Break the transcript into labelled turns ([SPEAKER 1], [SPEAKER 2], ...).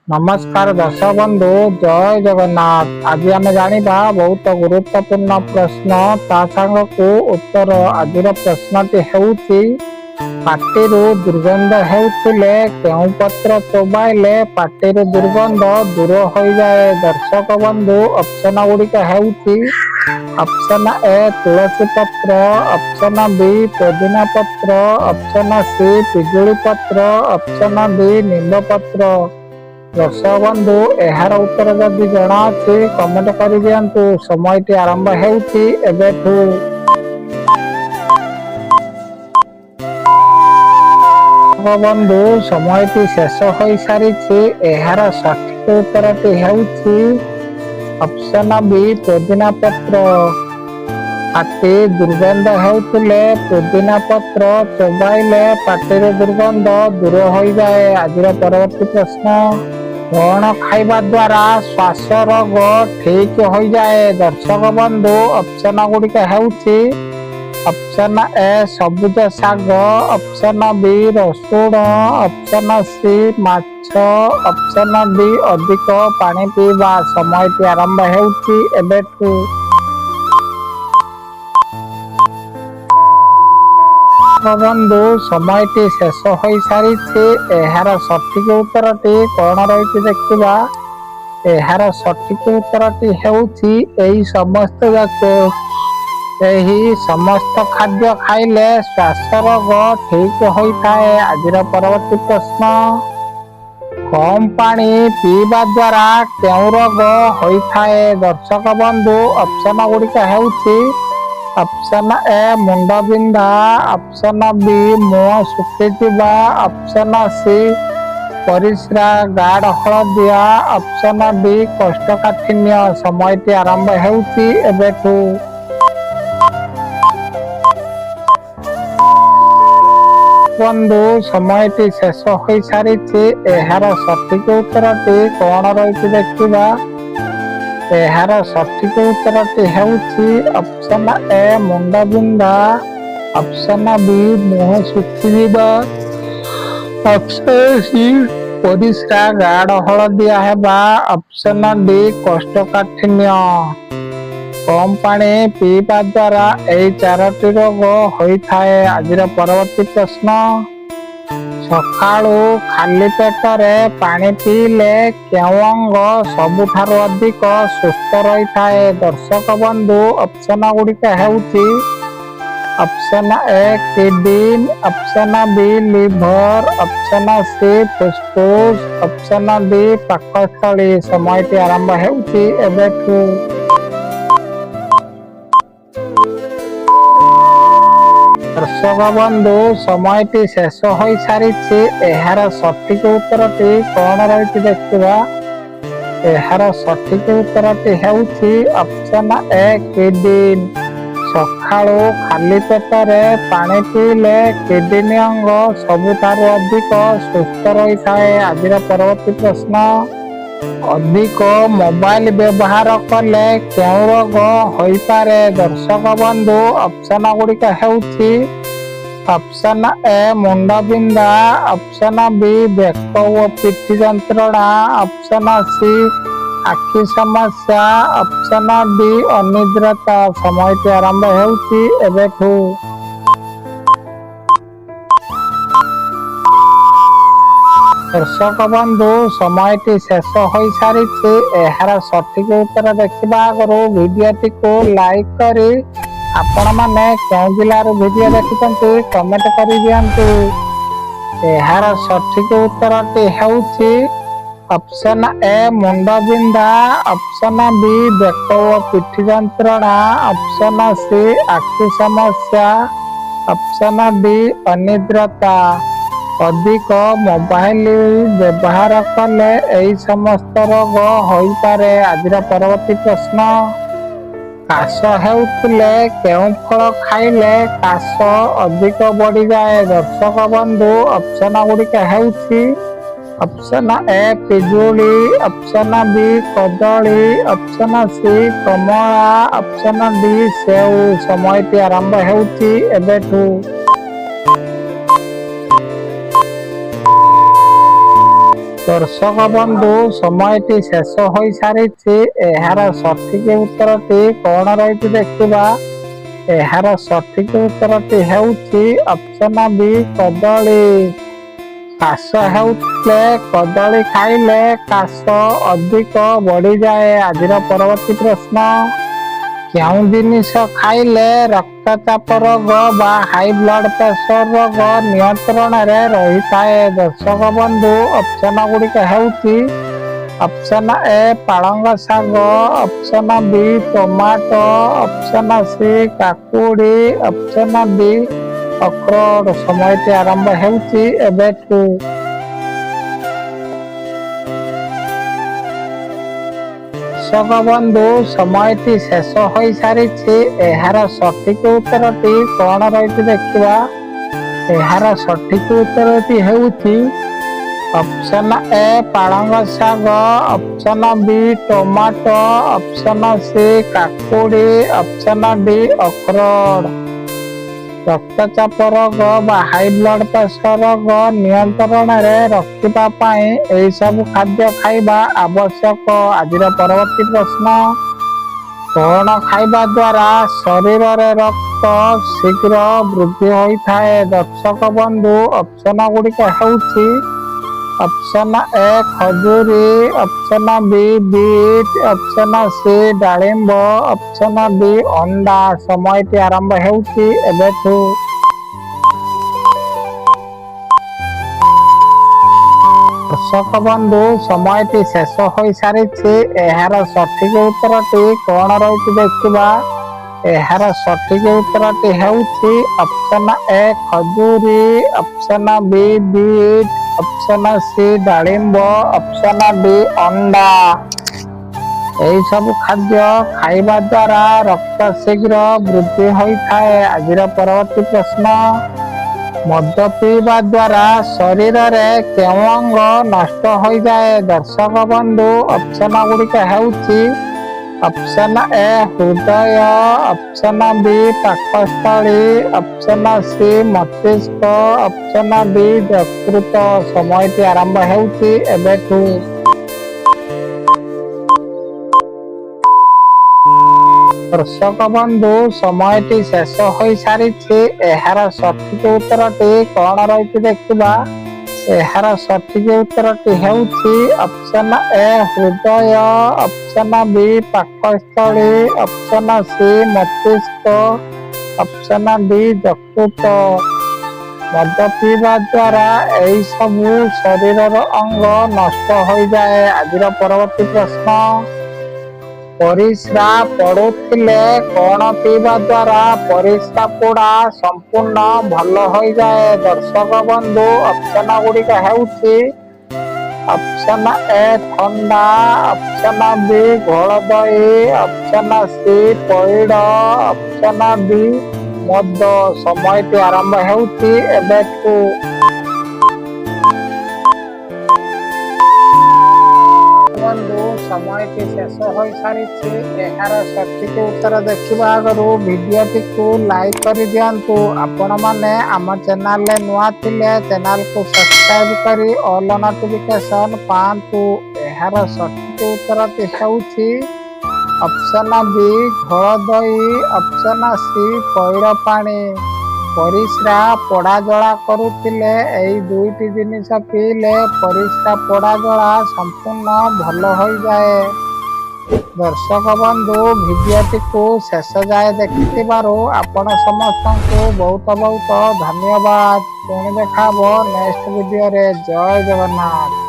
[SPEAKER 1] नमस्कार दर्शक बंधु जय जगन्नाथ। आज आम जाना बहुत गुरुत्वपूर्ण प्रश्न ता सांग को उत्तर। आज प्रश्नटी हेउची पाटिरू दुर्गंध हेउथिले केउ पत्र चोबाइले पाटिरू दुर्गंध दूर हो जाए। दर्शक बंधु ऑप्शन गुड़िक हेउची ऑप्शन ए तुलसी पत्र, ऑप्शन बी पुदीना पत्र, ऑप्शन सी पिजुली पत्र, ऑप्शन डी नींब पत्र। दर्शक बंधु यार उत्तर जदि जना अच्छी कमेंट कर दिंतु। समयटी आरंभ हेउची एबेठू। बंधु समयटी शेष हो सारी। यार सठिक उत्तरटी हेउची ऑप्शन बी पुदीना पत्र। पाटी दुर्गंध हेउथिले पुदीना पत्र चोबाइले पाटिर दुर्गंध दूर हो जाए। आज परवर्ती प्रश्न कौन खाइबा द्वारा श्वास रोग ठीक हो जाए। दर्शक बंधु ऑप्शन गुड़िक हेउची ऑप्शन ए सबुज शाग, ऑप्शन बी रसुण, ऑप्शन सी माछ, ऑप्शन डी अधिक पानी पीवा। समयटी आरंभ हेउची एबेठू। बंधु समयटी शेष हो सारी। यार सठिक उत्तरटी कौन रही देखा। यार सठिक उत्तरटी हेउची एही समस्त जाको एही समस्त खाद्य खाइले श्वास रोग ठीक होता है। आज परवर्ती प्रश्न कम पानी पीवा द्वारा केउ रोग होता है। दर्शक बंधु ऑप्शन गुड़िक हेउची ऑप्शन ए मुंड बिंधा, ऑप्शन बी मुह सुखीवा, ऑप्शन सी परिस्रा गाढ़ हलदिया, ऑप्शन डी कोष्ठकाठिन्य। समयटी आरंभ हेउची एबेठू। बंधु समयटी शेष हो सारी। यार सठिक उत्तरटी कौन रही देखा। यार सठिक उत्तरटी हेउची ऑप्शन ए मुंड बिंधा, ऑप्शन बी मुह सुखीवा, ऑप्शन सी परिस्रा गाढ़ हलदिया हेबा, ऑप्शन डी कोष्ठकाठिन्य। कम पानी पीवा द्वारा यही चारोटी रोग होता है। आज परवर्ती प्रश्न सकाळू खाली पेटरे पानी पीले केउ अंग सबुठारु अधिक सुस्थ रही है। दर्शक बंधु ऑप्शन गुड़िक हेउची option A kidney, option B liver, option C फुसफुस, ऑप्शन डी पाकस्थली। समयटी आरंभ हेउची एबेठू। दर्शक बंधु समयटी शेष हो सारी। यार सठिक उत्तरटी कौन रही देखा। यार सठिक उत्तरटी हेउची ऑप्शन ए किडनी। सकाळू खाली पेटरे पानी पीले किडनी अंग सबुठारु अधिक सुस्थ रही है। आज परवर्ती प्रश्न अधिक मोबाइल व्यवहार कले केउ रोग होई पारे। दर्शक बंधु ऑप्शन गुड़िक हेउची ऑप्शन ए मुंड बिंधा, ऑप्शन बी बेक ओ पिठी जंत्रणा, ऑप्शन सी आखि समस्या, ऑप्शन डी अनिद्रता। समयटी आरंभ हेउची एबेठू। दर्शक बंधु समयटी शेष हो सारी। यार सठिक उत्तर देखा आगु भिडियोटी को लाइक करी आपण माने केउ जिल्लार भिडियो देखुचंती कमेंट कर दियंतु। यार सठिक उत्तरटी हेउची ऑप्शन ए मुंड बिंधा, ऑप्शन बी बेक ओ पिठी जंत्रणा, ऑप्शन सी आखि समस्या, ऑप्शन डी अनिद्रता। अधिक मोबाइल व्यवहार कले यही समस्त रोग होई पारे। आज परवर्ती प्रश्न काश हेउथिले केउ फल खाइले काश अधिक बढ़ी जाए। दर्शक बंधु ऑप्शन गुड़िक हेउची ऑप्शन ए पिजुली, ऑप्शन बी कदली, ऑप्शन सी कमला, ऑप्शन डी सेउ। समयटी आरंभ हेउची एबेठू। ଦର୍ଶକ ବନ୍ଧୁ ସମୟଟି ଶେଷ ହୋଇସାରିଛି। ଏହାର ସଠିକ ଉତ୍ତରଟି କଣ ରହିଛି ଦେଖିବା। ଏହାର ସଠିକ ଉତ୍ତରଟି ହେଉଛି ଅପସନ ବି କଦଳୀ। କାଶ ହେଉଥିଲେ କଦଳୀ ଖାଇଲେ କାଶ ଅଧିକ ବଢ଼ିଯାଏ। ଆଜିର ପରବର୍ତ୍ତୀ ପ୍ରଶ୍ନ, କେଉଁ ଜିନିଷ ଖାଇଲେ ରକ୍ତଚାପ ରୋଗ ବା ହାଇ ବ୍ଲଡ ପ୍ରେସର ରୋଗ ନିୟନ୍ତ୍ରଣରେ ରହିଥାଏ? ଦର୍ଶକ ବନ୍ଧୁ ଅପସନ ଗୁଡ଼ିକ ହେଉଛି ଅପସନ ଏ ପାଳଙ୍ଗ ଶାଗ, ଅପସନ ବି ଟମାଟୋ, ଅପସନ ସି କାକୁଡି, ଅପସନ ଡି ଅଖରୋଟ। ସମୟଟି ଆରମ୍ଭ ହେଉଛି ଏବେଠୁ। ଦର୍ଶକ ବନ୍ଧୁ ସମୟଟି ଶେଷ ହୋଇସାରିଛି। ଏହାର ସଠିକ ଉତ୍ତରଟି କଣ ରହିଛି ଦେଖିବା। ଏହାର ସଠିକ ଉତ୍ତରଟି ହେଉଛି ଅପସନ ଏ ପାଳଙ୍ଗ ଶାଗ, ଅପସନ ବି ଟମାଟୋ, ଅପସନ ସି କାକୁଡି, ଅପସନ ଡି ଅଖରୋଟ। ରକ୍ତଚାପ ରୋଗ ବା ହାଇ ବ୍ଲଡ ପ୍ରେସର ରୋଗ ନିୟନ୍ତ୍ରଣରେ ରଖିବା ପାଇଁ ଏହି ସବୁ ଖାଦ୍ୟ ଖାଇବା ଆବଶ୍ୟକ। ଆଜିର ପରବର୍ତ୍ତୀ ପ୍ରଶ୍ନ, କଣ ଖାଇବା ଦ୍ୱାରା ଶରୀରରେ ରକ୍ତ ଶୀଘ୍ର ବୃଦ୍ଧି ହୋଇଥାଏ? ଦର୍ଶକ ବନ୍ଧୁ ଅପସନ ଗୁଡ଼ିକ ହେଉଛି ଅପସନ ଏ ଖଜୁରୀ, ଅପସନ ବି ବିଟ୍, ଅପସନ ସି ଡାଳିମ୍ବ, ଅପସନ ଡି ଅଣ୍ଡା। ସମୟଟି ଆରମ୍ଭ ହେଉଛି ଏବେଠୁ। ଦର୍ଶକ ବନ୍ଧୁ ସମୟଟି ଶେଷ ହୋଇସାରିଛି। ଏହାର ସଠିକ ଉତ୍ତରଟି କଣ ରହିଛି ଦେଖିବା। ଏହାର ସଠିକ ଉତ୍ତରଟି ହେଉଛି ଅପସନ ଏ ଖଜୁରୀ, ଅପସନ ବି ବିଟ୍, ଅପସନ ସି ଡାଳିମ୍ବ, ଅପସନ ଡି ଅଣ୍ଡା। ଏହି ସବୁ ଖାଦ୍ୟ ଖାଇବା ଦ୍ୱାରା ରକ୍ତ ଶୀଘ୍ର ବୃଦ୍ଧି ହୋଇଥାଏ। ଆଜିର ପରବର୍ତ୍ତୀ ପ୍ରଶ୍ନ, ମଦ ପିଇବା ଦ୍ୱାରା ଶରୀରରେ କେଉଁ ଅଙ୍ଗ ନଷ୍ଟ ହୋଇଯାଏ? ଦର୍ଶକ ବନ୍ଧୁ ଅପସନ ଗୁଡ଼ିକ ହେଉଛି ଅପସନ ଏ ହୃଦୟ, ଅପସନ ବି ପାକସ୍ଥଳୀ, ଅପସନ ସି ମସ୍ତିଷ୍କ, ଅପସନ ଡି ଯକୃତ। ସମୟଟି ଆରମ୍ଭ ହେଉଛି ଏବେଠୁ। ଦର୍ଶକ ବନ୍ଧୁ ସମୟଟି ଶେଷ ହୋଇସାରିଛି। ଏହାର ସଠିକ ଉତ୍ତରଟି କଣ ରହିଛି ଦେଖିବା। ଏହାର ସଠିକ ଉତ୍ତରଟି ହେଉଛି ଅପସନ ଏ ହୃଦୟ, ଅପସନ ବି ପାକସ୍ଥଳୀ, ଅପସନ ସି ମସ୍ତିଷ୍କ, ଅପସନ ଡି ଯକୃତ। ମଦ ପିଇବା ଦ୍ୱାରା ଏହି ସବୁ ଶରୀରର ଅଙ୍ଗ ନଷ୍ଟ ହୋଇଯାଏ। ଆଜିର ପରବର୍ତ୍ତୀ ପ୍ରଶ୍ନ, ପରିସ୍ରା ପଡୁଥିଲେ କଣ ପିଇବା ଦ୍ୱାରା ପରିସ୍ରା ପୋଡା ସମ୍ପୂର୍ଣ୍ଣ ଭଲ ହୋଇଯାଏ? ଦର୍ଶକ ବନ୍ଧୁ ଅପସନ ଗୁଡ଼ିକ ହେଉଛି ଅପସନ ଏ ଥଣ୍ଡା, ଅପସନ ବି ଘୋଳ ଦହି, ଅପସନ ସି ପଇଡ଼, ଅପସନ ଡି ମଦ। ସମୟଟି ଆରମ୍ଭ ହେଉଛି ଏବେଠୁ। ବନ୍ଧୁ ସମୟଟି ଶେଷ ହୋଇସାରିଛି। ଏହାର ସଠିକ ଉତ୍ତର ଦେଖିବା ଆଗରୁ ଭିଡ଼ିଓଟିକୁ ଲାଇକ୍ କରିଦିଅନ୍ତୁ। ଆପଣମାନେ ଆମ ଚ୍ୟାନେଲରେ ନୂଆ ଥିଲେ ଚ୍ୟାନେଲକୁ ସବସ୍କ୍ରାଇବ୍ କରି ଅଲ୍ ନୋଟିଫିକେସନ୍ ପାଆନ୍ତୁ। ଏହାର ସଠିକ ଉତ୍ତରଟି ହେଉଛି ଅପସନ ବି ଘୋଳ ଦହି, ଅପସନ ସି ପଇଡ଼ ପାଣି। ପରିସ୍ରା ପୋଡ଼ା ଜଳା କରୁଥିଲେ ଏହି ଦୁଇଟି ଜିନିଷ ପିଇଲେ ପରିସ୍ରା ପୋଡ଼ା ଜଳା ସମ୍ପୂର୍ଣ୍ଣ ଭଲ ହୋଇଯାଏ। ଦର୍ଶକ ବନ୍ଧୁ ଭିଡ଼ିଓଟିକୁ ଶେଷ ଯାଏ ଦେଖିଥିବାରୁ ଆପଣ ସମସ୍ତଙ୍କୁ ବହୁତ ବହୁତ ଧନ୍ୟବାଦ। ପୁଣି ଦେଖା ହେବ ନେକ୍ସଟ ଭିଡ଼ିଓରେ। ଜୟ ଜଗନ୍ନାଥ।